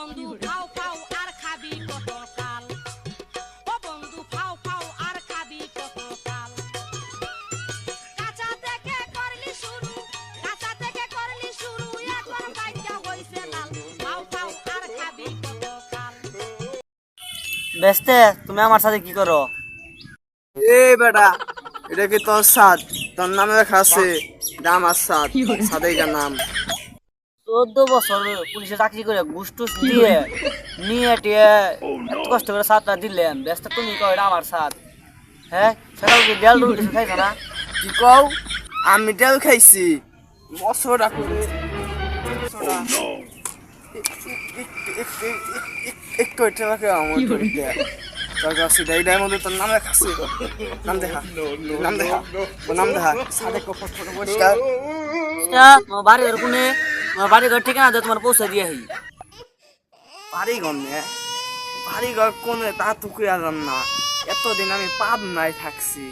বন্ধু ফাও ফাও আর খাবি কত কাল, ও বন্ধু ফাও ফাও আর খাবি কত কাল। কাঁচা থেকে করলি শুরু, কাঁচা থেকে করলি শুরু, এখন বাইকা হইছে লাল, ফাও ফাও আর খাবি কত কাল। বেস্তে তুমি আমার সাথে কি করো? এই বেটা, এটা কি তোর সাদ? তোর নামে লেখা আছে এটা আমার সাদ, সাদেইকার নাম। 14 বছর পুলিশে চাকরি করে ঘুষ টুস দিয়ে নিয়ে টিয়ে এত কষ্ট করে সাতটা দিলেন, ব্যস্ত তুমি কও এটা আমার সাথ। হ্যাঁ সকাল কি দেয়াল ডুল কিছু খাইছো না? কি কও? আমি তেল খাইছি মশলা করে, একটু এটা রাখে আমার তোর কাছে এইটার মধ্যে তোর নাম লেখা আছে। নাম দেখা, নাম দেখা, নাম দেখা। সাদে কপট ফটো পরিষ্কার। তোমার বাড়ি ঘর কোনে? তোমার বাড়ি ঘর ঠিকানা দাও, তোমার পৌঁছে দিয়ে আহি। বাড়িঘর নে, বাড়িঘর কোনে তা তো কুয়া জান না। এতদিন আমি পাবনায় থাকছি,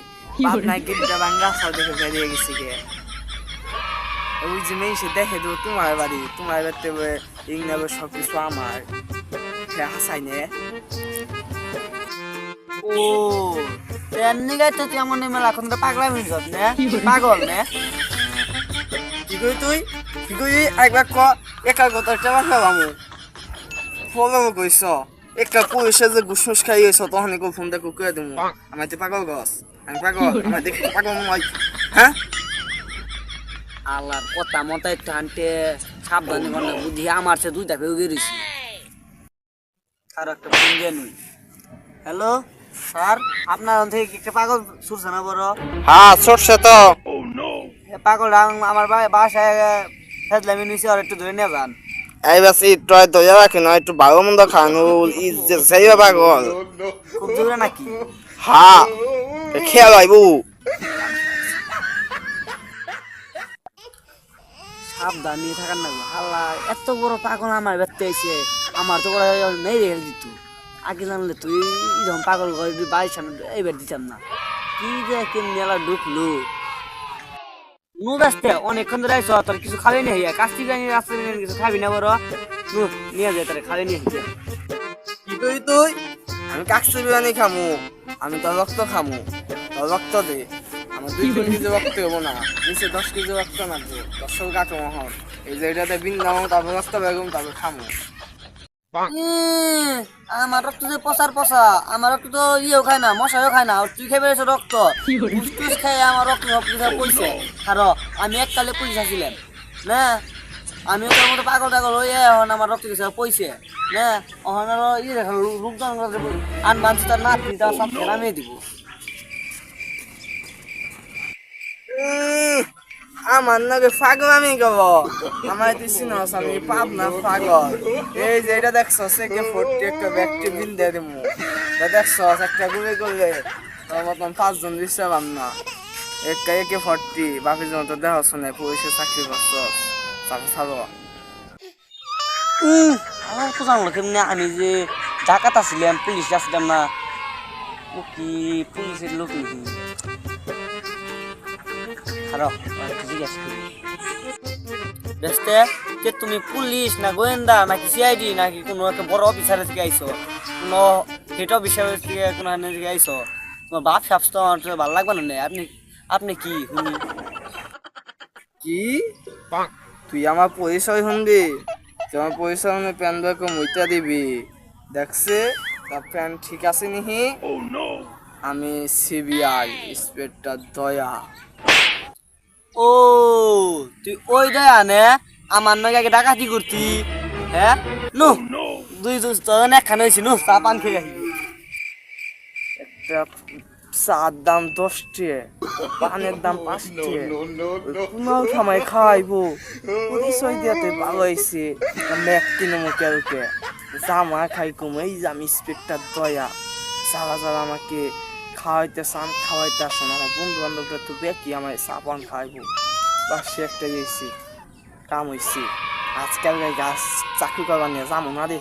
পাবনায় গিটটা ভাঙ্গা সব দেখে বেরিয়ে গেছি গে। ওই যে মেয়ে দেখে দেবো তোমার বাড়ি, তোমার বাড়িতে ইংনাবে সব কিছু আমার হাসাই নে। ও তেমনি গাই তো তেমন মেলা এখন তো পাগলা মিল নে, পাগল নে। কি কই তুই? কি কই? একবার ক একা কথা টেবা খেলামু ফলো কইছ। একটা পয়সা যে ঘুষ খাইয়েছ তখন ফোন দেখো কে দেবো। আমার তো পাগল গছ, আমি পাগল, আমার দেখি পাগল নয়। হ্যাঁ আল্লাহর কথা মতাই টানতে সাবধানে করলে বুদ্ধি আমার সে দুইটা পেয়ে গেছি। আর একটা ফোন দিয়ে নুই। হ্যালো স্যার, আপনার থেকে কি একটা পাগল ছুটছে না বড়? হ্যাঁ সরষে তো পাগল আমার বাসায় ফেজলামি নিয়েছি, আর একটু ধরে নিয়ে যান। এই বাস টয় দয়া রাখে না, একটু ভালো মন্দ খানো ইজ্জত সেই পাগল। খুব জোরে নাকি? হ্যাঁ খেয়াল আইবু। সাবধান নিয়ে থাকার না আল্লাহ, এত বড় পাগল আমার ব্যক্তি হয়েছে। আমার তো ওরা নেই রেখে দিত। আগে জানলে তুই এরকম পাগল করে বাড়ির সামনে এইবার দিতাম না। কি যে কেমনি এলা ঢুকলো নু ব্যস্তে অনেকক্ষণ ধরে আইস, তোর কিছু খাবি না হইয়া কাস্তি জানি রাস্তা কিছু খাবি না বড়? নু নিয়ে যায় তারা খাবি নিয়ে হইয়া। কি কই তুই? আমি কাকসি বিরিয়ানি খামু, আমি তোর রক্ত খামু, তোর রক্ত দে। আমার 2 কেজি রক্ত হবো না, নিচে 10 কেজি রক্ত লাগবে। 10 কাটো মহল এই যে এটাতে বিন্দাম, তারপর রক্ত বেগম, তারপর খামু। আমার রক্ত যে পচার পচা, আমার রক্ত তো ইয়েও খায় না, মশাও খায় না, আর তুই খেয়ে বেড়েছ রক্ত। ফুসটুস খাই আমার রক্ত সব কিছু পইছে। আর আমি এককালে পুলিশ আসছিলাম না, আমিও তোর মতো পাগল টাগল হয়ে এখন আমার রক্ত কিছু পইছে না। এখন আরো ইয়ে দেখা রূপদান আন মানুষ তার নাতনি তার সব নামিয়ে দিব। আমার নাকি পাগল আমি গব, আমার তুই চিনস আমি পাব না পাগল। এই যে এটা দেখছস একে 40 একটা ব্যক্তি বিল দিয়ে দিমু, এটা দেখছস একটা গুলি করলে তোর মতন 5 জন দিচ্ছে পাম না। একটা একে 40 বাপি জন তো দেহ শুনে পুলিশে চাকরি করছস, চাকরি ছাড়ো। আমার তো জানলো কেমনি আমি যে ঢাকাতে আসছিলাম, পুলিশ আসছিলাম না, ও কি পুলিশের লোক নাকি? তুমি পুলিশ না গোয়েন্দা নাকি সিআইডি নাকি কোনো একটা বড় অফিসারের থেকে আইছো, কোনো হেড অফিসারের থেকে কোনো থেকে আইছো? তোমার বাপ সাপ তো আমার ভালো লাগবে না। আপনি আপনি কি কি তুই আমার পরিচয় শুনবি? তুই আমার পরিচয় শুনে প্যান ব্যাগ মুইটা দিবি। দেখছে তার প্যান ঠিক আছে নিহি? আমি সিবিআই ইন্সপেক্টর দয়া। ও তুই ওই দয়া নে আমার নয় আগে ডাকাতি করতি? হ্যাঁ নো দুই দুজন একখানে হয়েছি, নো চা পান খেয়ে আসি। একটা চার দাম 10 টাকা, পানের দাম 5 টাকা, কোনো সময় খাইবো। পরিচয় দিয়াতে ভালো হয়েছে। ম্যাক কিনে মুখে রুকে জামা খাই কম, এই যে আমি ইন্সপেক্টর দয়া। যারা যারা আমাকে খাওয়াইতে চান খাওয়াইতে আসুন, আমার বন্ধু বান্ধবরা তো বেকি আমার চা পান খাইবো। বাস সে একটা গেছি কাম হয়েছি। আজকাল গাছ চাকরি করবার নিয়ে যাবো না রে।